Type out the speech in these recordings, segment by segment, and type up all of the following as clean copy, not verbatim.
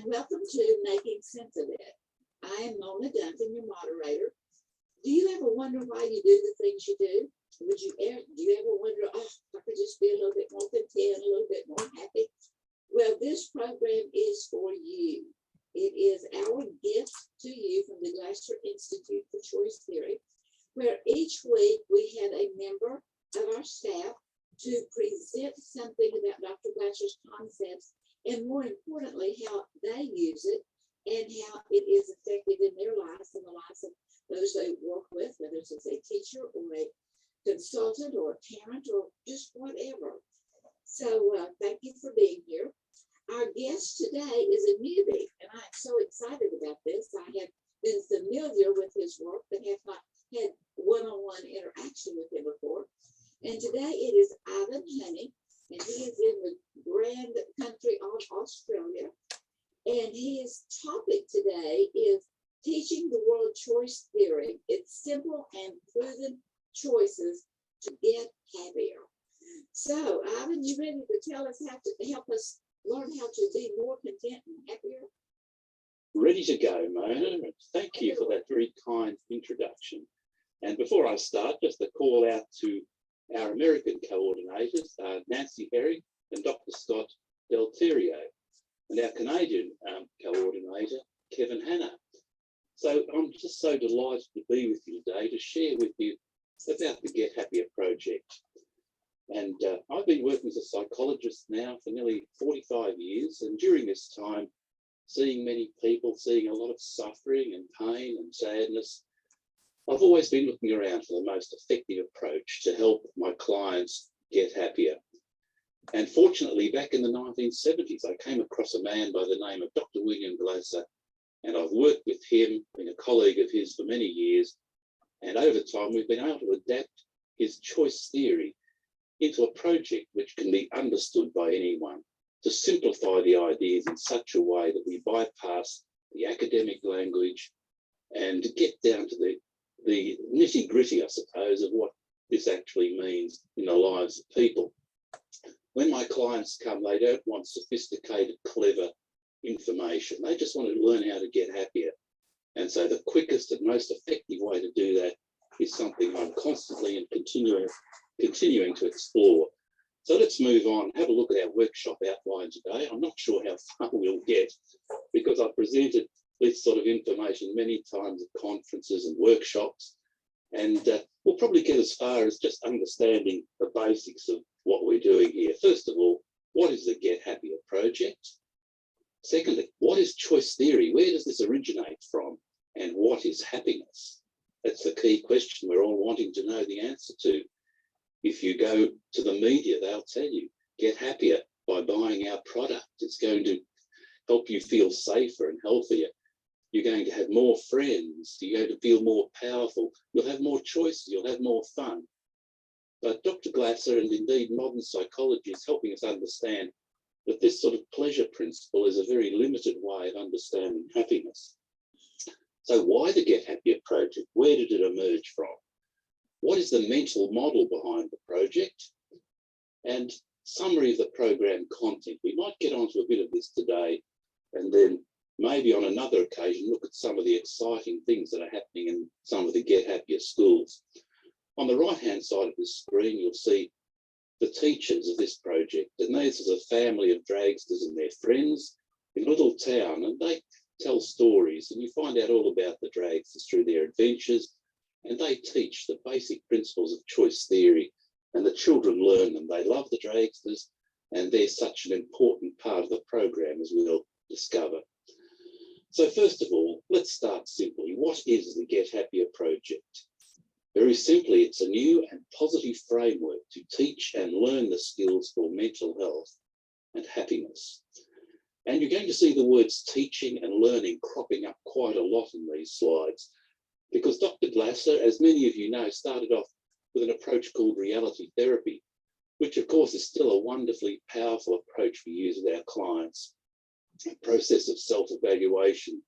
and welcome to Making Sense of It. I am Mona Duncan, your moderator. Do you ever wonder why you do the things you do? Do you ever wonder, oh, I could just be a little bit more content, a little bit more happy? Well, this program is for you. It is our gift to you from the Glasser Institute for Choice Theory, where each week we have a member of our staff to present something about Dr. Glasser's concepts, and more importantly, how they use it and how it is effective in their lives and the lives of those they work with, whether it's as a teacher or a consultant or a parent or just whatever. So thank you for being here. Our guest today is a newbie, and I'm so excited about this. I have been familiar with his work, but have not had one-on-one interaction with him before. And today it is Ivan Honey, and he is in the grand country of Australia. And his topic today is teaching the world choice theory. It's simple and proven choices to get happier. So, Ivan, you ready to tell us how to help us learn how to be more content and happier? Ready to go, Mona. Thank you for that very kind introduction. And before I start, just a call out to our American coordinators, Nancy Herring and Dr. Scott Del Terrio, and our Canadian coordinator, Kevin Hanna. So I'm just so delighted to be with you today to share with you about the Get Happier project. And I've been working as a psychologist now for nearly 45 years, and during this time, seeing many people, seeing a lot of suffering and pain and sadness, I've always been looking around for the most effective approach to help my clients get happier. And fortunately, back in the 1970s, I came across a man by the name of Dr. William Glasser, and I've worked with him, been a colleague of his for many years, and over time we've been able to adapt his choice theory into a project which can be understood by anyone, to simplify the ideas in such a way that we bypass the academic language and get down to the nitty-gritty, I suppose, of what this actually means in the lives of people. When my clients come, they don't want sophisticated, clever information. They just want to learn how to get happier. And so the quickest and most effective way to do that is something I'm constantly and continuing to explore. So let's move on, have a look at our workshop outline today. I'm not sure how far we'll get because I've presented this sort of information many times at conferences and workshops, and we'll probably get as far as just understanding the basics of what we're doing here. First of all, what is the Get Happier project? Secondly, what is choice theory? Where does this originate from? And what is happiness? That's the key question we're all wanting to know the answer to. If you go to the media, they'll tell you, get happier by buying our product. It's going to help you feel safer and healthier. You're going to have more friends. You're going to feel more powerful. You'll have more choices. You'll have more fun. But Dr. Glasser, and indeed modern psychology, is helping us understand that this sort of pleasure principle is a very limited way of understanding happiness. So why the Get Happier project? Where did it emerge from? What is the mental model behind the project? And summary of the program content. We might get onto a bit of this today, and then maybe on another occasion look at some of the exciting things that are happening in some of the Get Happier schools. On the right-hand side of the screen, you'll see the teachers of this project, and this is a family of dragsters and their friends in a little town, and they tell stories, and you find out all about the dragsters through their adventures, and they teach the basic principles of choice theory, and the children learn them. They love the dragsters, and they're such an important part of the program, as we'll discover. So first of all, let's start simply. What is the Get Happier project? Very simply, it's a new and positive framework to teach and learn the skills for mental health and happiness. And you're going to see the words teaching and learning cropping up quite a lot in these slides, because Dr. Glasser, as many of you know, started off with an approach called reality therapy, which of course is still a wonderfully powerful approach we use with our clients, a process of self-evaluation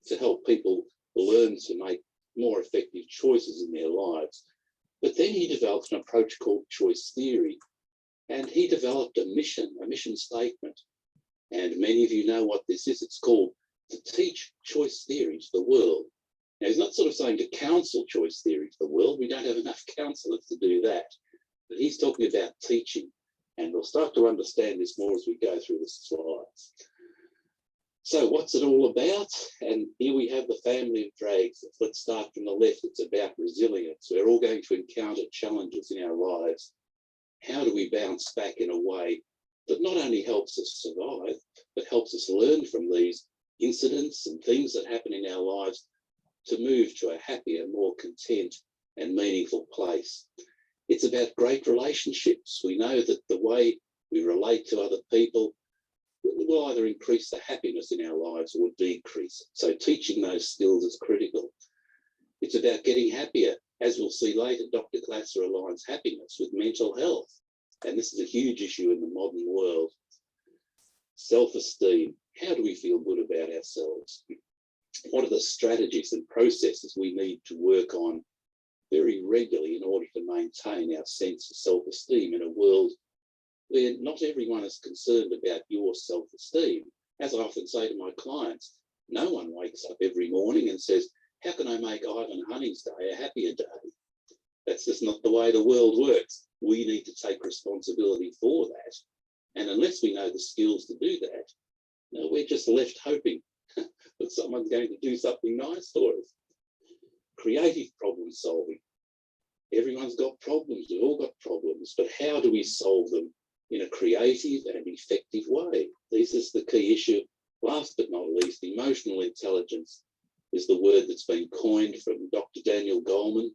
to help people learn to make more effective choices in their lives. But then he developed an approach called choice theory, and he developed a mission statement And many of you know what this is. It's called to teach choice theory to the world. Now, he's not sort of saying to counsel choice theory to the world. We don't have enough counsellors to do that. But he's talking about teaching. And we'll start to understand this more as we go through the slides. So what's it all about? And here we have the family of drags. Let's start from the left. It's about resilience. We're all going to encounter challenges in our lives. How do we bounce back in a way that not only helps us survive, but helps us learn from these incidents and things that happen in our lives to move to a happier, more content and meaningful place? It's about great relationships. We know that the way we relate to other people will either increase the happiness in our lives or decrease it. So teaching those skills is critical. It's about getting happier. As we'll see later, Dr. Glasser aligns happiness with mental health. And this is a huge issue in the modern world. Self-esteem. How do we feel good about ourselves? What are the strategies and processes we need to work on very regularly in order to maintain our sense of self-esteem in a world where not everyone is concerned about your self-esteem? As I often say to my clients, no one wakes up every morning and says, how can I make Ivan Honey's day a happier day? That's just not the way the world works. We need to take responsibility for that. And unless we know the skills to do that, no, we're just left hoping that someone's going to do something nice for us. Creative problem solving. Everyone's got problems. We've all got problems. But how do we solve them in a creative and effective way? This is the key issue. Last but not least, emotional intelligence is the word that's been coined from Dr. Daniel Goleman.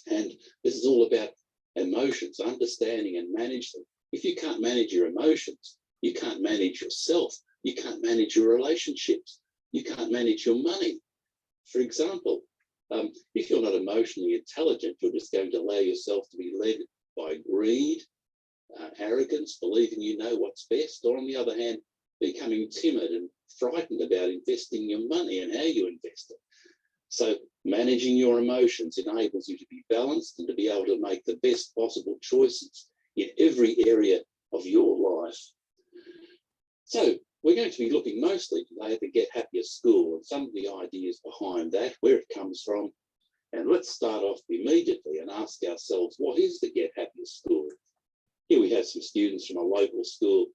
And this is all about emotions, understanding and manage them. If you can't manage your emotions, you can't manage yourself. You can't manage your relationships. You can't manage your money. For example, if you're not emotionally intelligent, you're just going to allow yourself to be led by greed, arrogance, believing you know what's best, or on the other hand, becoming timid and frightened about investing your money and how you invest it. So managing your emotions enables you to be balanced and to be able to make the best possible choices in every area of your life. So we're going to be looking mostly today at the Get Happier School and some of the ideas behind that, where it comes from. And let's start off immediately and ask ourselves, what is the Get Happier School? Here we have some students from a local school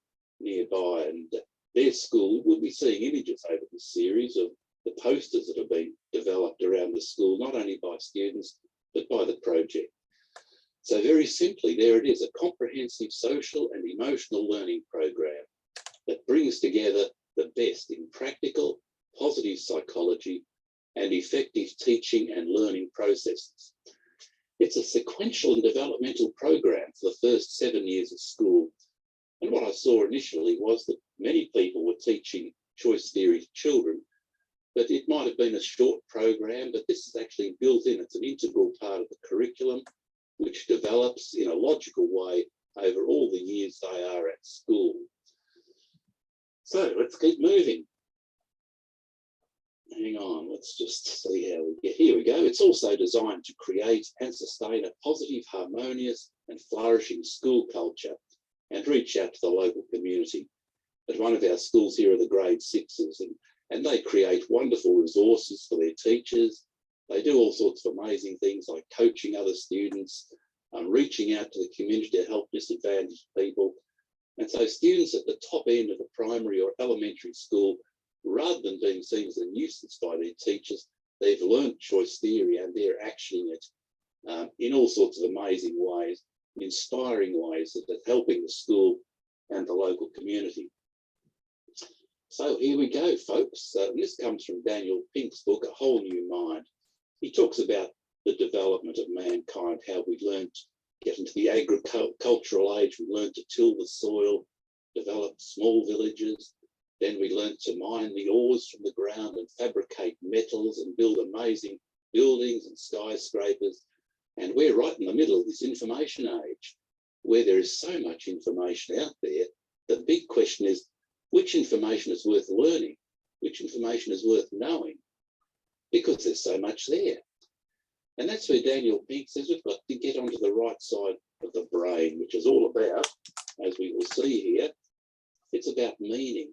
nearby, and their school, we'll be seeing images over this series of the posters that have been developed around the school, not only by students, but by the project. So very simply, there it is, a comprehensive social and emotional learning program that brings together the best in practical, positive psychology and effective teaching and learning processes. It's a sequential and developmental program for the first 7 years of school. And what I saw initially was that many people were teaching choice theory to children, but it might have been a short program, but this is actually built in. It's an integral part of the curriculum, which develops in a logical way over all the years they are at school. So let's keep moving. Hang on, let's just see how we get. Here we go. It's also designed to create and sustain a positive, harmonious and flourishing school culture and reach out to the local community. At one of our schools here are the grade sixes, and they create wonderful resources for their teachers. They do all sorts of amazing things like coaching other students, reaching out to the community to help disadvantaged people. And so students at the top end of the primary or elementary school, rather than being seen as a nuisance by their teachers, they've learned choice theory and they're actioning it in all sorts of amazing ways, inspiring ways that are helping the school and the local community. So here we go, folks. This comes from Daniel Pink's book, A Whole New Mind. He talks about the development of mankind, how we learned to get into the agricultural age. We learned to till the soil, develop small villages. Then we learned to mine the ores from the ground and fabricate metals and build amazing buildings and skyscrapers. And we're right in the middle of this information age, where there is so much information out there. The big question is, which information is worth learning? Which information is worth knowing? Because there's so much there. And that's where Daniel Pink says we've got to get onto the right side of the brain, which is all about, as we will see here, It's about meaning.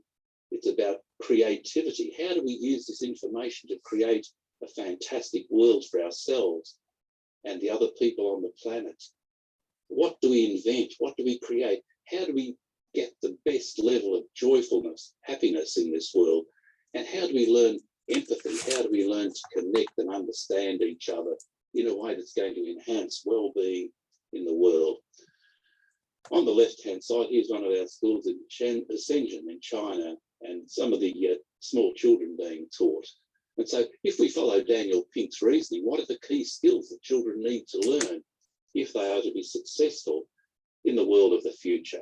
It's about creativity. How do we use this information to create a fantastic world for ourselves and the other people on the planet? What do we invent? What do we create? How do we get the best level of joyfulness, happiness in this world? And how do we learn empathy? How do we learn to connect and understand each other in a way that's going to enhance well-being in the world? On the left-hand side, here's one of our schools in Shenzhen in China, and some of the small children being taught. And so if we follow Daniel Pink's reasoning, what are the key skills that children need to learn if they are to be successful in the world of the future?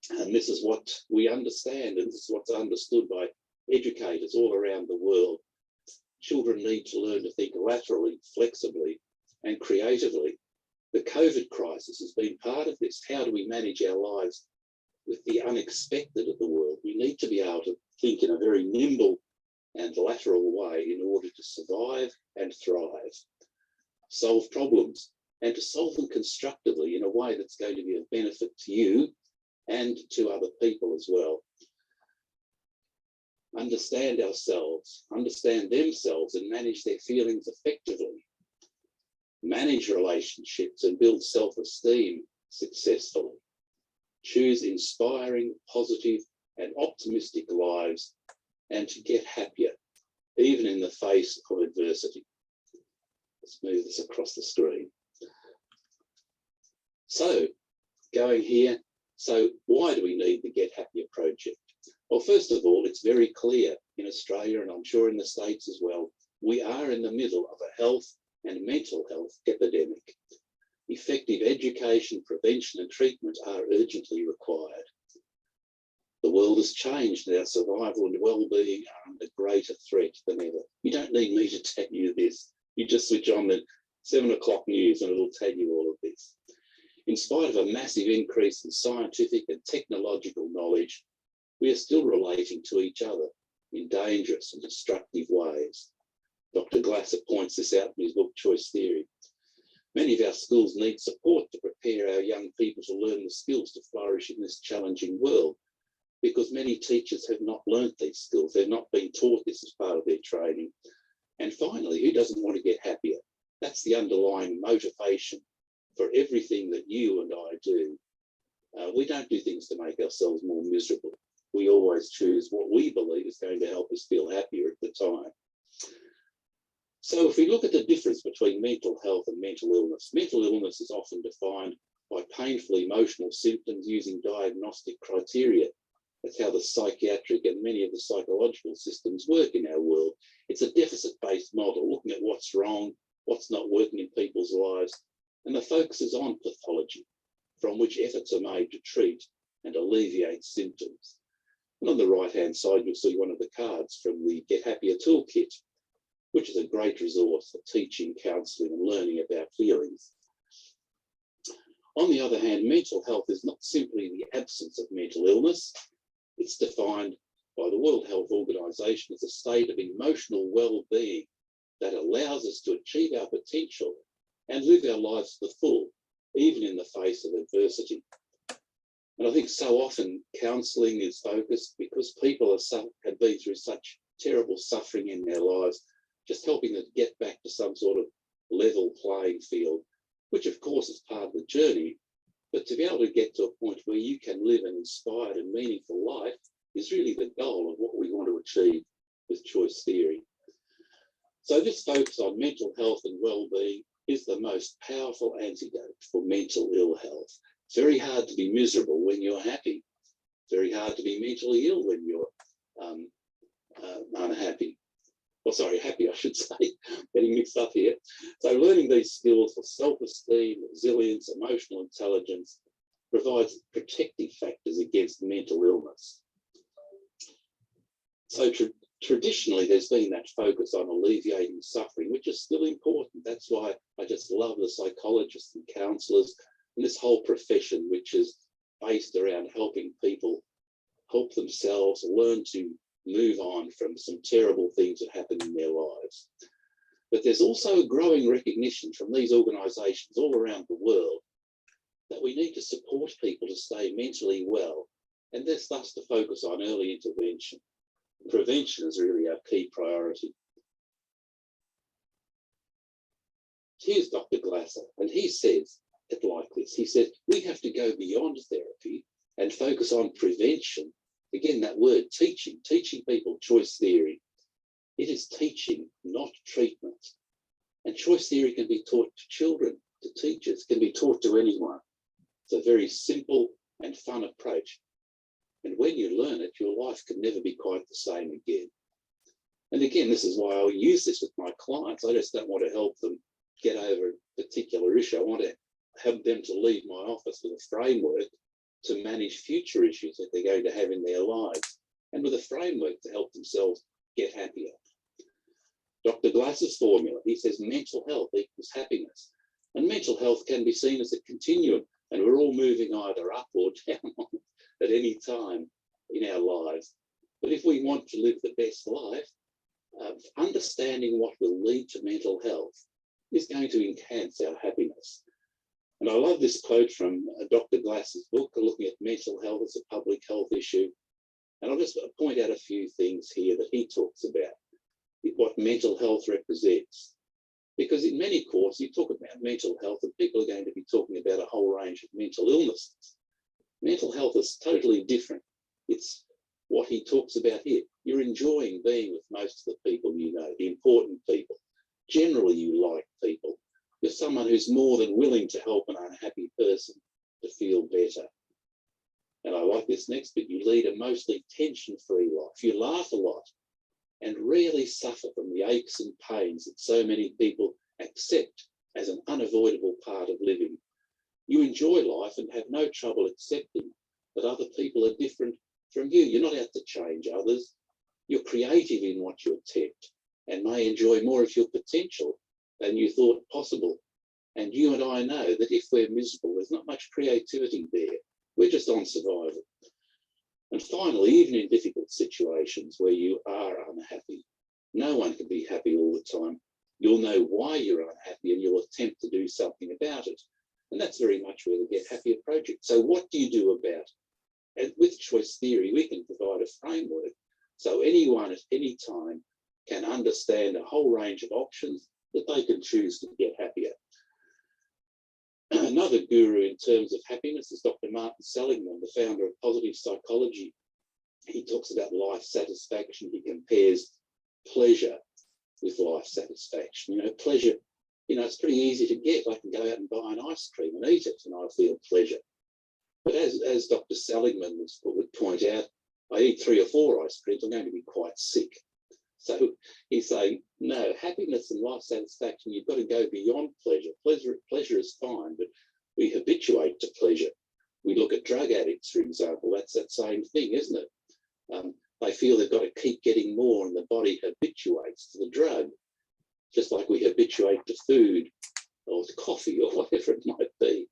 And this is what we understand, and this is what's understood by educators all around the world. Children need to learn to think laterally, flexibly, and creatively. The COVID crisis has been part of this. How do we manage our lives with the unexpected of the world? We need to be able to think in a very nimble and lateral way in order to survive and thrive, solve problems, and to solve them constructively in a way that's going to be of benefit to you and to other people as well. Understand ourselves, understand themselves, and manage their feelings effectively. Manage relationships and build self-esteem successfully. Choose inspiring, positive, and optimistic lives, and to get happier, even in the face of adversity. Let's move this across the screen. So, going here, so why do we need the Get Happier project? Well, first of all, it's very clear in Australia, and I'm sure in the States as well, we are in the middle of a health and mental health epidemic. Effective education, prevention, and treatment are urgently required. The world has changed, and our survival and well-being are under greater threat than ever. You don't need me to tell you this. You just switch on the 7 o'clock news and it'll tell you all of this. In spite of a massive increase in scientific and technological knowledge, we are still relating to each other in dangerous and destructive ways. Dr. Glasser points this out in his book, Choice Theory. Many of our schools need support to prepare our young people to learn the skills to flourish in this challenging world, because many teachers have not learnt these skills. They've not been taught this as part of their training. And finally, who doesn't want to get happier? That's the underlying motivation for everything that you and I do. We don't do things to make ourselves more miserable. We always choose what we believe is going to help us feel happier at the time. So if we look at the difference between mental health and mental illness is often defined by painful emotional symptoms using diagnostic criteria. That's how the psychiatric and many of the psychological systems work in our world. It's a deficit-based model, looking at what's wrong, what's not working in people's lives, and the focus is on pathology, from which efforts are made to treat and alleviate symptoms. And on the right-hand side, you'll see one of the cards from the Get Happier Toolkit, which is a great resource for teaching, counselling, and learning about feelings. On the other hand, mental health is not simply the absence of mental illness. It's defined by the World Health Organization as a state of emotional well-being that allows us to achieve our potential and live our lives to the full, even in the face of adversity. And I think so often counselling is focused because people have been through such terrible suffering in their lives, just helping them get back to some sort of level playing field, which of course is part of the journey. But to be able to get to a point where you can live an inspired and meaningful life is really the goal of what we want to achieve with choice theory. So this focus on mental health and well-being is the most powerful antidote for mental ill health. It's very hard to be miserable when you're happy. It's very hard to be mentally ill when you're unhappy. Well, sorry, happy, I should say, getting mixed up here. So learning these skills for self-esteem, resilience, emotional intelligence provides protective factors against mental illness. So traditionally, there's been that focus on alleviating suffering, which is still important. That's why I just love the psychologists and counsellors and this whole profession, which is based around helping people help themselves learn to move on from some terrible things that happen in their lives. But there's also a growing recognition from these organisations all around the world that we need to support people to stay mentally well And this thus to focus on early intervention. Prevention is really our key priority. Here's Dr. Glasser, and he says it like this. He said, we have to go beyond therapy and focus on prevention. Again, that word, teaching people choice theory. It is teaching, not treatment. And choice theory can be taught to children, to teachers, can be taught to anyone. It's a very simple and fun approach. And when you learn it, your life can never be quite the same again. And again, this is why I'll use this with my clients. I just don't want to help them get over a particular issue. I want to have them to leave my office with a framework to manage future issues that they're going to have in their lives, and with a framework to help themselves get happier. Dr. Glasser's formula, he says mental health equals happiness. And mental health can be seen as a continuum, and we're all moving either up or down at any time in our lives. But if we want to live the best life, understanding what will lead to mental health is going to enhance our happiness. And I love this quote from Dr. Glasser's book, looking at mental health as a public health issue. And I'll just point out a few things here that he talks about, what mental health represents. Because in many courses, you talk about mental health and people are going to be talking about a whole range of mental illnesses. Mental health is totally different. It's what he talks about here. You're enjoying being with most of the people you know, the important people. Generally, you like people. You're someone who's more than willing to help an unhappy person to feel better. And I like this next bit. You lead a mostly tension-free life. You laugh a lot and rarely suffer from the aches and pains that so many people accept as an unavoidable part of living. You enjoy life and have no trouble accepting that other people are different from you. You're not out to change others. You're creative in what you attempt and may enjoy more of your potential than you thought possible. And you and I know that if we're miserable, there's not much creativity there. We're just on survival. And finally, even in difficult situations where you are unhappy, no one can be happy all the time. You'll know why you're unhappy and you'll attempt to do something about it. And that's very much where the Get Happier project. So what do you do about it? And with choice theory, we can provide a framework so anyone at any time can understand a whole range of options that they can choose to get happier. Another guru in terms of happiness is Dr. Martin Seligman, the founder of positive psychology. He talks about life satisfaction. He compares pleasure with life satisfaction. You know, pleasure, it's pretty easy to get. I can go out and buy an ice cream and eat it and I feel pleasure. But as Dr. Seligman would point out, I eat 3 or 4 ice creams, I'm going to be quite sick. So he's saying, no, happiness and life satisfaction, you've got to go beyond pleasure. Pleasure is fine, but we habituate to pleasure. We look at drug addicts, for example. That's that same thing, isn't it? They feel they've got to keep getting more and the body habituates to the drug, just like we habituate to food or to coffee or whatever it might be.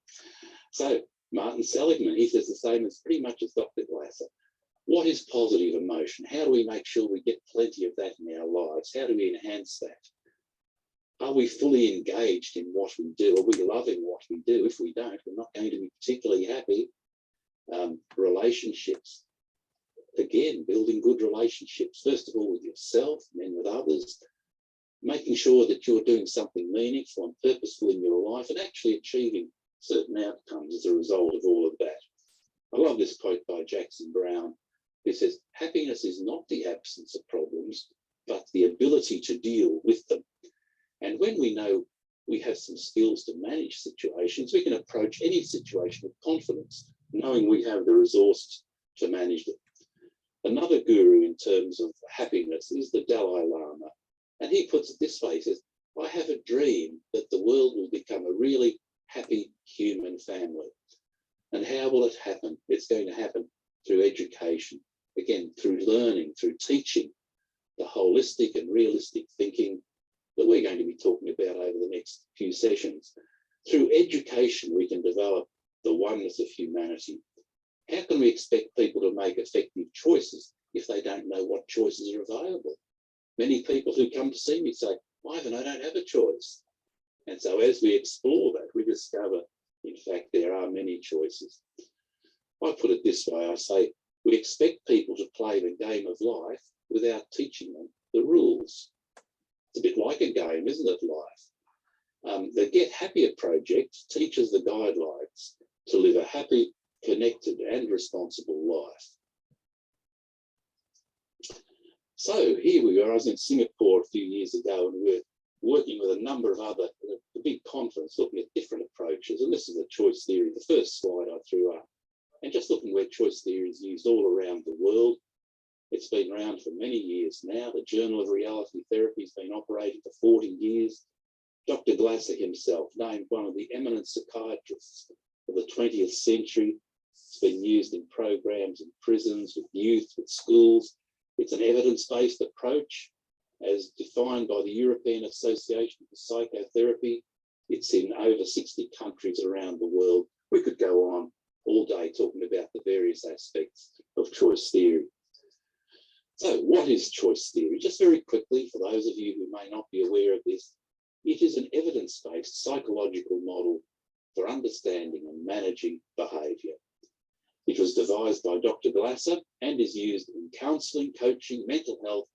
So Martin Seligman, he says the same as pretty much as Dr. Glasser. What is positive emotion? How do we make sure we get plenty of that in our lives? How do we enhance that? Are we fully engaged in what we do? Are we loving what we do? If we don't, we're not going to be particularly happy. Relationships. Again, building good relationships, first of all with yourself and then with others. Making sure that you're doing something meaningful and purposeful in your life and actually achieving certain outcomes as a result of all of that. I love this quote by Jackson Brown. He says, happiness is not the absence of problems, but the ability to deal with them. And when we know we have some skills to manage situations, we can approach any situation with confidence, knowing we have the resources to manage them. Another guru in terms of happiness is the Dalai Lama. And he puts it this way, he says, I have a dream that the world will become a really happy human family. And how will it happen? It's going to happen through education, again, through learning, through teaching, the holistic and realistic thinking that we're going to be talking about over the next few sessions. Through education, we can develop the oneness of humanity. How can we expect people to make effective choices if they don't know what choices are available? Many people who come to see me say, Ivan, I don't have a choice. And so as we explore that, we discover, in fact, there are many choices. I put it this way, I say, We expect people to play the game of life without teaching them the rules. It's a bit like a game, isn't it, life? The Get Happier project teaches the guidelines to live a happy, connected and responsible life. So here we are. I was in Singapore a few years ago, and we're working with a number of other, a big conference looking at different approaches. And this is the choice theory, the first slide I threw up. And just looking where choice theory is used all around the world. It's been around for many years now. The Journal of Reality Therapy has been operating for 40 years. Dr. Glasser himself, named one of the eminent psychiatrists of the 20th century. It's been used in programs in prisons, with youth, with schools. It's an evidence-based approach as defined by the European Association for Psychotherapy. It's in over 60 countries around the world. We could go on all day talking about the various aspects of choice theory. So what is choice theory? Just very quickly, for those of you who may not be aware of this, it is an evidence-based psychological model for understanding and managing behaviour. It was devised by Dr. Glasser and is used in counselling, coaching, mental health,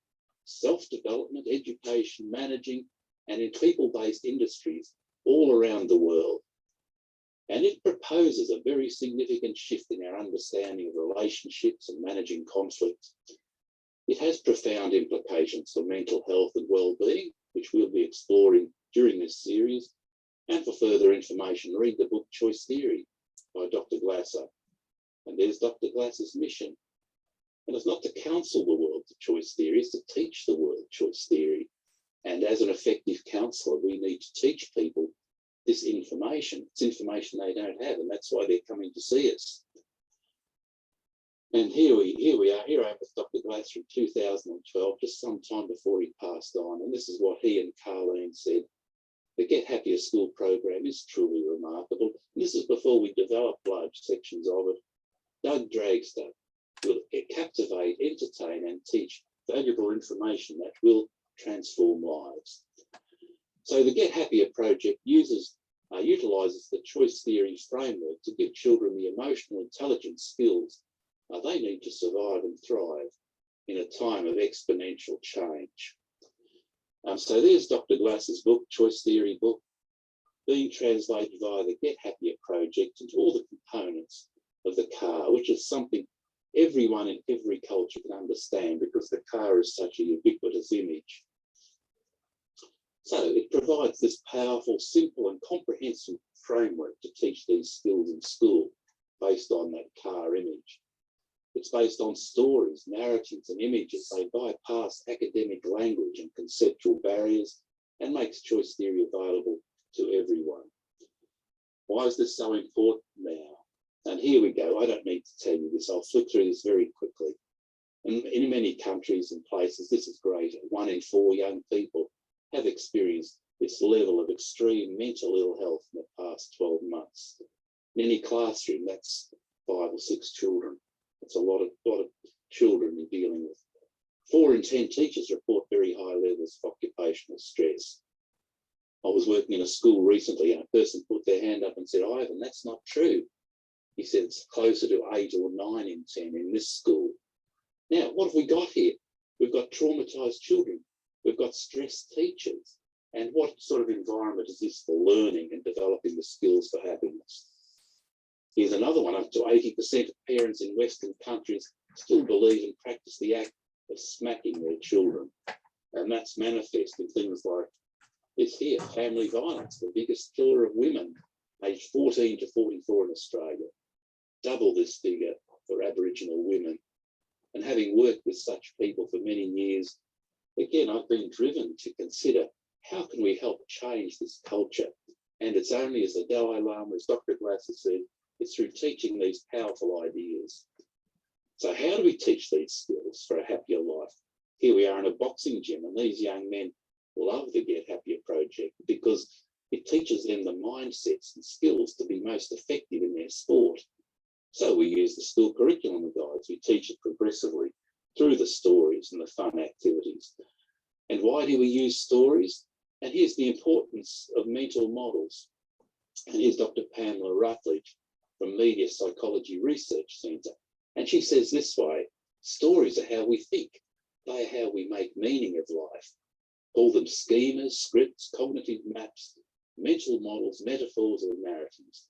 self-development, education, managing, and in people-based industries all around the world. And it proposes a very significant shift in our understanding of relationships and managing conflict. It has profound implications for mental health and well-being, which we'll be exploring during this series. And for further information, read the book Choice Theory by Dr. Glasser. And there's Dr. Glasser's mission. And it's not to counsel the world to choice theory, it's to teach the world choice theory. And as an effective counsellor, we need to teach people this information. It's information they don't have, and that's why they're coming to see us. And here we are. Here I am with Dr. Glasser in 2012, just some time before he passed on. And this is what he and Carleen said. The Get Happier School program is truly remarkable. And this is before we developed large sections of it. Doug Dragster will captivate, entertain, and teach valuable information that will transform lives. So the Get Happier project utilises the choice theory framework to give children the emotional intelligence skills they need to survive and thrive in a time of exponential change. So there's Dr. Glasser's book, Choice Theory book, being translated via the Get Happier project into all the components of the car, which is something everyone in every culture can understand because the car is such a ubiquitous image. So it provides this powerful, simple and comprehensive framework to teach these skills in school based on that car image. It's based on stories, narratives and images. They bypass academic language and conceptual barriers and makes choice theory available to everyone. Why is this so important now? And here we go. I don't need to tell you this. I'll flick through this very quickly. In many countries and places, this is great. 1 in 4 young people have experienced this level of extreme mental ill health in the past 12 months. In any classroom, that's 5 or 6 children. That's a lot of children you're dealing with. 4 in 10 teachers report very high levels of occupational stress. I was working in a school recently and a person put their hand up and said, Ivan, that's not true. He said it's closer to 8 or 9 in 10 in this school. Now, what have we got here? We've got traumatised children. We've got stressed teachers. And what sort of environment is this for learning and developing the skills for happiness? Here's another one. Up to 80% of parents in Western countries still believe and practice the act of smacking their children. And that's manifest in things like this here, family violence, the biggest killer of women, aged 14 to 44 in Australia. Double this figure for Aboriginal women. And having worked with such people for many years, again, I've been driven to consider how can we help change this culture? And it's only, as the Dalai Lama, as Dr. Glasser said, it's through teaching these powerful ideas. So how do we teach these skills for a happier life? Here we are in a boxing gym, and these young men love the Get Happier project because it teaches them the mindsets and skills to be most effective in their sport. So we use the school curriculum guides. We teach it progressively through the stories and the fun activities. And why do we use stories? And here's the importance of mental models. And here's Dr. Pamela Rutledge from Media Psychology Research Centre. And she says this way, stories are how we think. They are how we make meaning of life. Call them schemas, scripts, cognitive maps, mental models, metaphors, or narratives.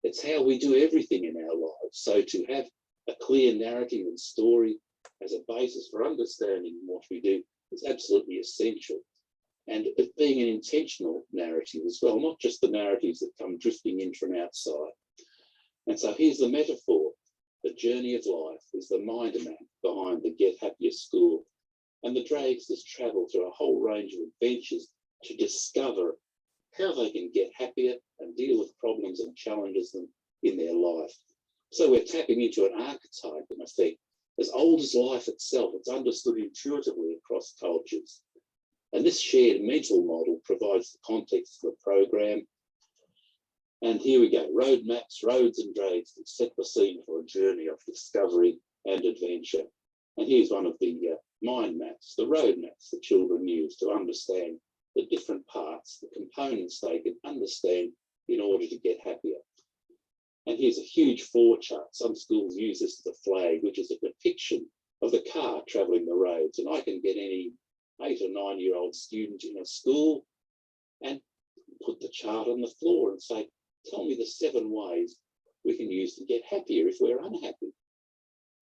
It's how we do everything in our lives. So to have a clear narrative and story as a basis for understanding what we do is absolutely essential. And it being an intentional narrative as well, not just the narratives that come drifting in from outside. And so here's the metaphor. The journey of life is the mind map behind the Get Happier School. And the dragsters travel through a whole range of adventures to discover how they can get happier and deal with problems and challenges in their life. So we're tapping into an archetype, in effect, as old as life itself. It's understood intuitively across cultures. And this shared mental model provides the context for the program. And here we go, roadmaps, roads and dragsters set the scene for a journey of discovery and adventure. And here's one of the mind maps, the road maps the children use to understand the different parts, the components they can understand in order to get happier. And here's a huge floor chart. Some schools use this as a flag, which is a depiction of the car travelling the roads. And I can get any 8 or 9-year-old student in a school and put the chart on the floor and say, tell me the 7 ways we can use to get happier if we're unhappy.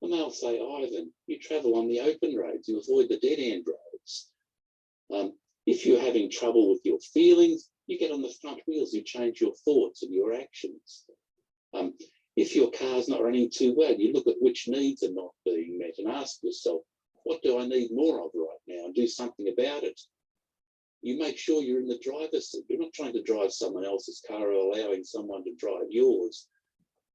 And they'll say, Ivan, you travel on the open roads, you avoid the dead end roads. If you're having trouble with your feelings, you get on the front wheels, you change your thoughts and your actions. If your car's not running too well, you look at which needs are not being met and ask yourself, what do I need more of right now, and do something about it. You make sure you're in the driver's seat. You're not trying to drive someone else's car or allowing someone to drive yours.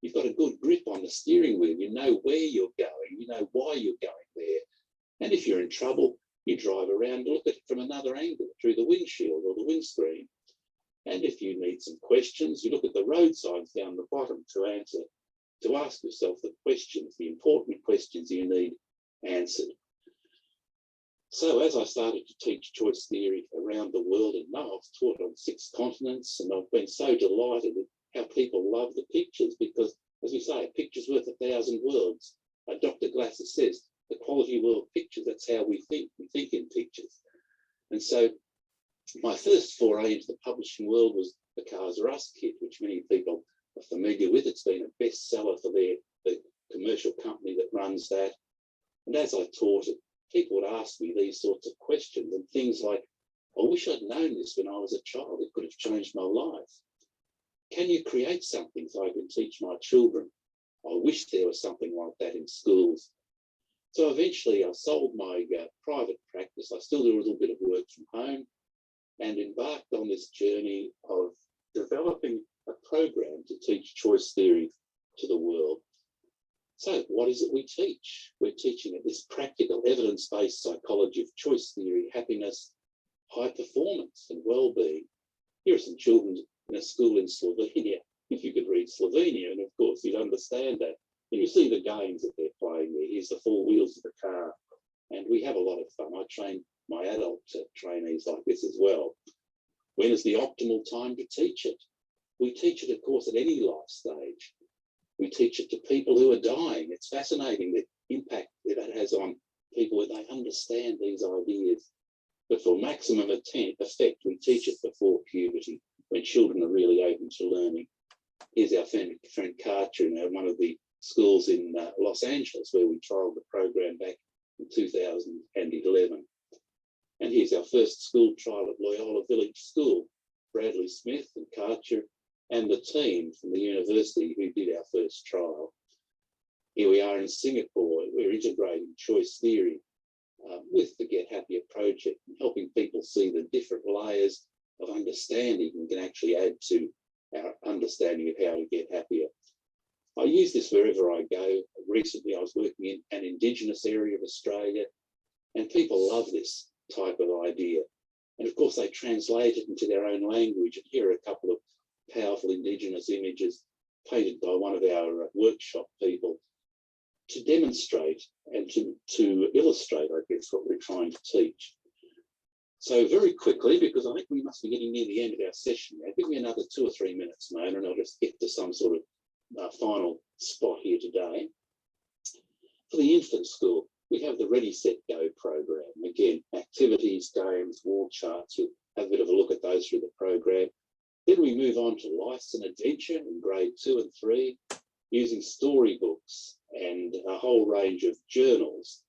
You've got a good grip on the steering wheel. You know where you're going. You know why you're going there. And if you're in trouble, you drive around and look at it from another angle, through the windshield or the windscreen. And if you need some questions, you look at the road signs down the bottom to ask yourself the questions, the important questions you need answered. So as I started to teach choice theory around the world, and now I've taught on 6 continents, and I've been so delighted with how people love the pictures, because, as we say, a picture's worth 1,000 words. Dr. Glasser says, the quality world pictures, that's how we think in pictures. And so my first foray into the publishing world was the Cars R Us kit, which many people are familiar with. It's been a bestseller for the commercial company that runs that. And as I taught it, people would ask me these sorts of questions and things like, I wish I'd known this when I was a child. It could have changed my life. Can you create something so I can teach my children? I wish there was something like that in schools. So eventually I sold my private practice. I still do a little bit of work from home and embarked on this journey of developing a program to teach choice theory to the world. So what is it we teach? We're teaching it this practical evidence-based psychology of choice theory, happiness, high performance and well-being. Here are some children in a school in Slovenia. If you could read Slovenia, and of course you'd understand that. And you see the games that they're playing there. Here's the 4 wheels of the car. And we have a lot of fun. I train my adult trainees like this as well. When is the optimal time to teach it? We teach it, of course, at any life stage. We teach it to people who are dying. It's fascinating the impact that it has on people when they understand these ideas. But for maximum effect, we teach it before puberty, when children are really open to learning. Here's our friend Karcher in one of the schools in Los Angeles, where we trialled the program back in 2011. And here's our first school trial at Loyola Village School. Bradley Smith and Karcher and the team from the university who did our first trial. Here we are in Singapore. We're integrating choice theory with the Get Happier project and helping people see the different layers of understanding we can actually add to our understanding of how to get happier. I use this wherever I go. Recently, I was working in an Indigenous area of Australia, and people love this type of idea. And of course, they translate it into their own language. And here are a couple of powerful Indigenous images painted by one of our workshop people to demonstrate and to illustrate, I guess, what we're trying to teach. So very quickly, because I think we must be getting near the end of our session now, give me another 2 or 3 minutes, Mona, and I'll just get to some sort of final spot here today. For the infant school, we have the Ready, Set, Go program. Again, activities, games, wall charts. You'll have a bit of a look at those through the program. Then we move on to Life's an Adventure in grade 2 and 3, using storybooks and a whole range of journals.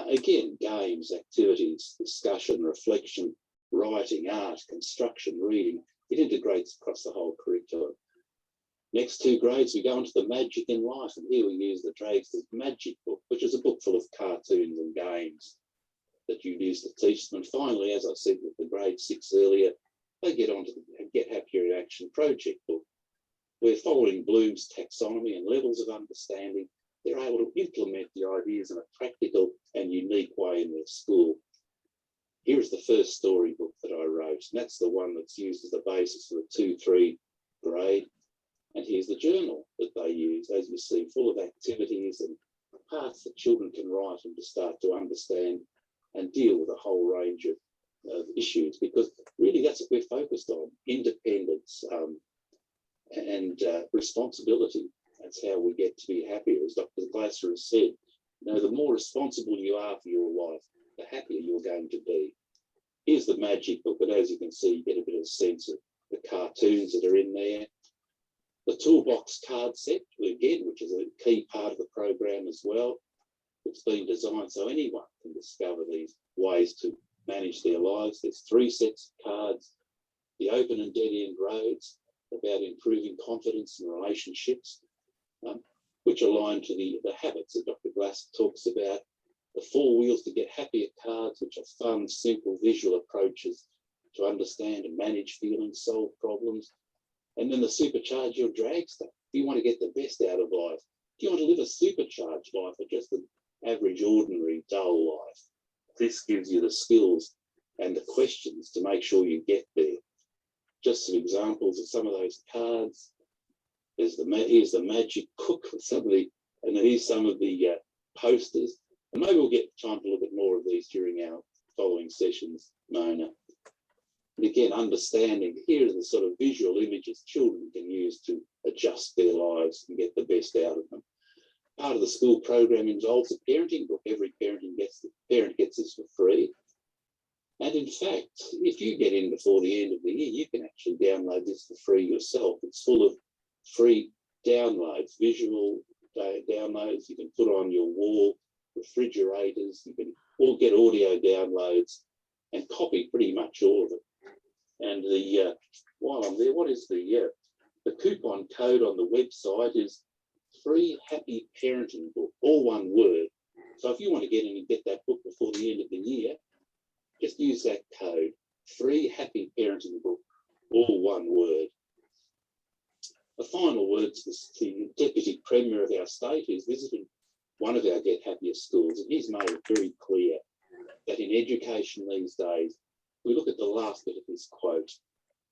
Again, games, activities, discussion, reflection, writing, art, construction, reading. It integrates across the whole curriculum. Next 2 grades, we go into the Magic in Life, and here we use the Dragsters Magic Book, which is a book full of cartoons and games that you use to teach them. And finally, as I said with the grade 6 earlier, they get onto the Get Happier in Action project book. We're following Bloom's taxonomy and levels of understanding. They're able to implement the ideas in a practical and unique way in their school. Here's the first storybook that I wrote, and that's the one that's used as the basis for the 2-3 grade. And here's the journal that they use, as you see, full of activities and parts that children can write and to start to understand and deal with a whole range of issues, because really that's what we're focused on: independence and responsibility. That's how we get to be happier. As Dr. Glasser has said, the more responsible you are for your life, the happier you're going to be. Here's the Magic Book, but as you can see, you get a bit of a sense of the cartoons that are in there. The toolbox card set, again, which is a key part of the program as well. It's been designed so anyone can discover these ways to manage their lives. There's 3 sets of cards: the open and dead-end roads, about improving confidence and relationships, which align to the habits that Dr. Glass talks about. The 4 wheels to get happier cards, which are fun, simple, visual approaches to understand and manage feelings, solve problems. And then the supercharge your dragster. Do you want to get the best out of life? Do you want to live a supercharged life or just an average, ordinary, dull life? This gives you the skills and the questions to make sure you get there. Just some examples of some of those cards. Here's the Magic Cook, and here's some of the posters. And maybe we'll get time to look at more of these during our following sessions, Mona. And again, understanding, here are the sort of visual images children can use to adjust their lives and get the best out of them. Part of the school program involves a parenting book. Every parent gets this for free. And in fact, if you get in before the end of the year, you can actually download this for free yourself. It's full of free downloads, visual downloads. You can put on your wall, refrigerators. You can all get audio downloads and copy pretty much all of it. And while I'm there, what is the coupon code on the website is Free Happy Parenting Book, all one word. So if you want to get in and get that book before the end of the year, just use that code, Free Happy Parenting Book, all one word. The final words, the Deputy Premier of our state who's visited one of our Get Happier schools, and he's made it very clear that in education these days, we look at the last bit of this quote,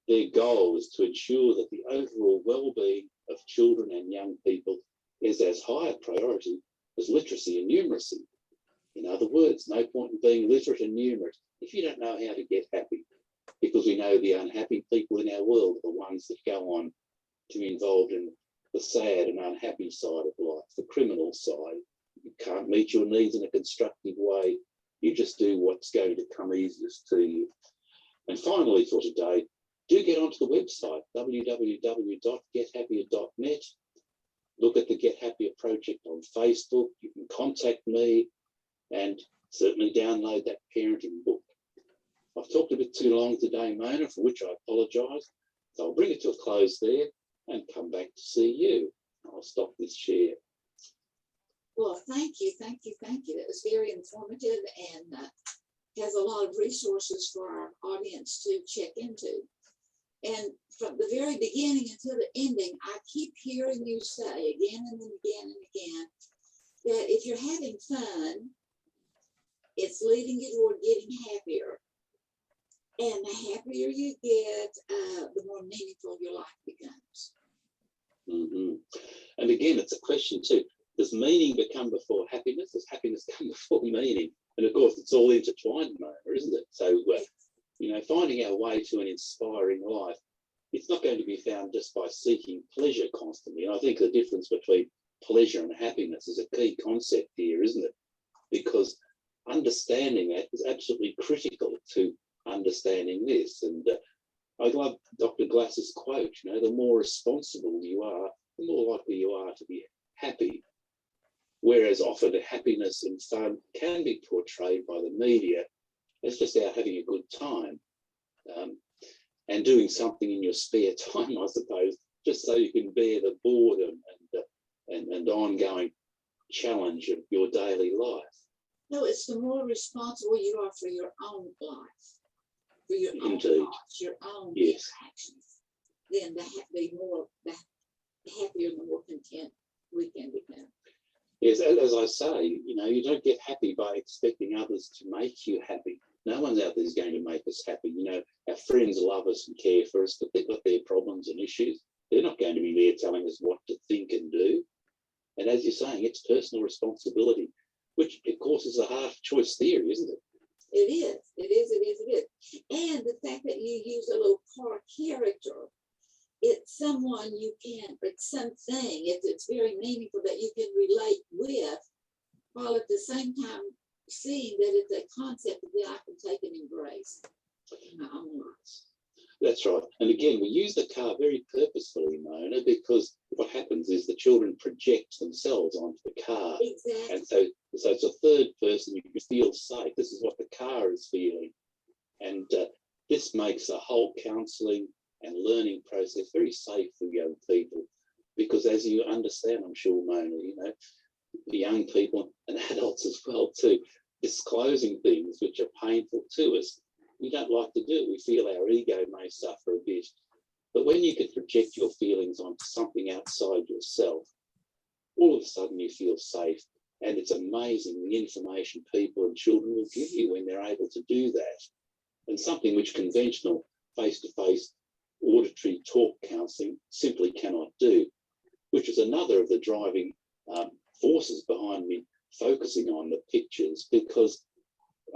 their goal is to ensure that the overall well-being of children and young people is as high a priority as literacy and numeracy. In other words, no point in being literate and numerate if you don't know how to get happy, because we know the unhappy people in our world are the ones that go on to be involved in the sad and unhappy side of life, the criminal side. You can't meet your needs in a constructive way. You just do what's going to come easiest to you. And finally for today, do get onto the website, www.gethappier.net. Look at the Get Happier project on Facebook. You can contact me and certainly download that parenting book. I've talked a bit too long today, Mona, for which I apologise. So I'll bring it to a close there and come back to see you. I'll stop this share. Well, thank you. That was very informative and has a lot of resources for our audience to check into. And from the very beginning until the ending, I keep hearing you say again and again and again that if you're having fun, it's leading you toward getting happier. And the happier you get, the more meaningful your life becomes. Mm-hmm. And again, it's a question too. Does meaning become before happiness? Does happiness come before meaning? And of course, it's all intertwined, Mona, isn't it? So, finding our way to an inspiring life, it's not going to be found just by seeking pleasure constantly. And I think the difference between pleasure and happiness is a key concept here, isn't it? Because understanding that is absolutely critical to understanding this. And I love Dr. Glass's quote, you know, the more responsible you are, the more likely you are to be happy. Whereas often happiness and fun can be portrayed by the media as just out having a good time and doing something in your spare time, I suppose, just so you can bear the boredom and ongoing challenge of your daily life. No, it's the more responsible you are for your own life, for your own thoughts, your own interactions, then the happier and the more content we can become. Yes, as I say, you know, you don't get happy by expecting others to make you happy. No one's out there is going to make us happy. You know, our friends love us and care for us, but they've got their problems and issues. They're not going to be there telling us what to think and do. And as you're saying, it's personal responsibility, which of course is a half choice theory, isn't it? It is. And the fact that you use a little car character, it's someone you can, it's something, it's very meaningful that you can relate with, while at the same time seeing that it's a concept that I can take and embrace in my own life. That's right. And again, we use the car very purposefully, Mona, because what happens is the children project themselves onto the car. Exactly. And so it's a third person, you feel safe. This is what the car is feeling. And this makes the whole counselling and learning process very safe for young people. Because as you understand, I'm sure, Mona, you know, the young people and adults as well too, disclosing things which are painful to us, we don't like to do it. We feel our ego may suffer a bit. But when you can project your feelings onto something outside yourself, all of a sudden you feel safe. And it's amazing the information people and children will give you when they're able to do that. And something which conventional face-to-face auditory talk counselling simply cannot do, which is another of the driving forces behind me focusing on the pictures, because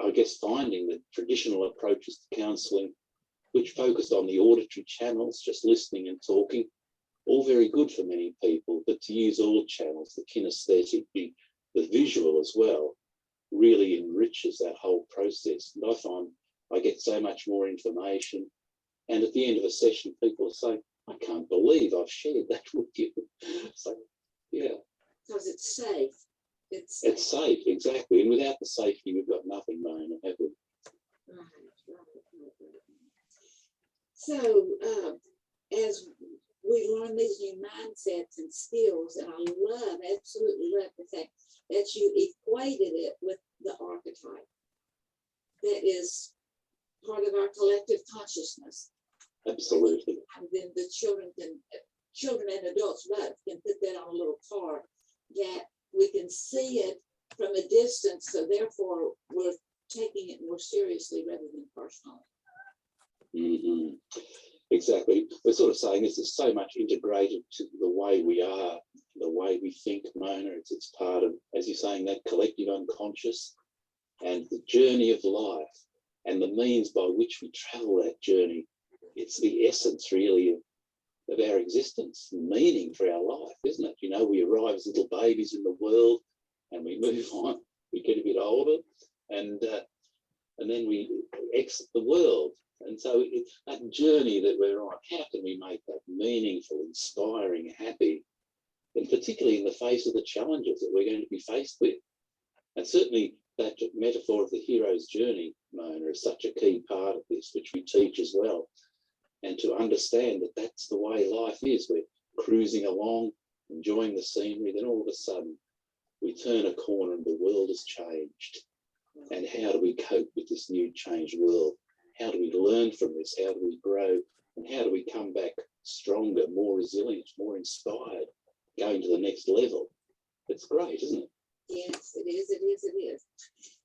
I guess finding that traditional approaches to counselling, which focused on the auditory channels, just listening and talking, all very good for many people, but to use all channels, the kinesthetic, the visual as well, really enriches that whole process. And I find I get so much more information. And at the end of a session, people say, I can't believe I've shared that with you. So, yeah. Because it's safe. It's safe, exactly. And without the safety, we've got nothing, Mona, have we? Right. So, as we learn these new mindsets and skills, and I absolutely love the fact that you equated it with the archetype. That is part of our collective consciousness. Absolutely. And then the children and adults both can put that on a little card that we can see it from a distance, so therefore we're taking it more seriously rather than personally. Mm-hmm. Exactly. We're sort of saying this is so much integrated to the way we are, the way we think, Mona. It's part of, as you're saying, that collective unconscious and the journey of life and the means by which we travel that journey. It's the essence, really, of our existence, meaning for our life, isn't it? You know, we arrive as little babies in the world and we move on, we get a bit older, and then we exit the world. And so it's that journey that we're on. How can we make that meaningful, inspiring, happy, and particularly in the face of the challenges that we're going to be faced with? And certainly that metaphor of the hero's journey, Mona, is such a key part of this, which we teach as well. And to understand that that's the way life is. We're cruising along, enjoying the scenery, then all of a sudden we turn a corner and the world has changed. And how do we cope with this new changed world? How do we learn from this? How do we grow? And how do we come back stronger, more resilient, more inspired, going to the next level? It's great, isn't it? Yes, it is.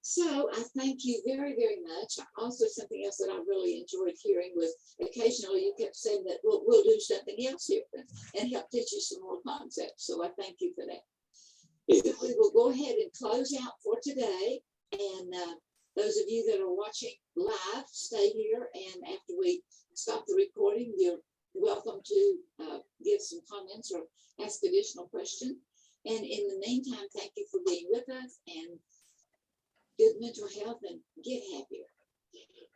So I thank you very, very much. Also, something else that I really enjoyed hearing was occasionally you kept saying that we'll do something else here and help teach you some more concepts. So I thank you for that. Yes. So we will go ahead and close out for today. And those of you that are watching live, stay here. And after we stop the recording, you're welcome to give some comments or ask additional questions. And in the meantime, thank you for being with us, and good mental health, and get happier.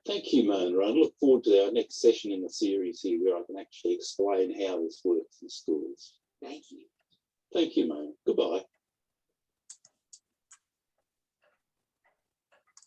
Thank you, Mona. I look forward to our next session in the series here where I can actually explain how this works in schools. Thank you. Thank you, Mona. Goodbye.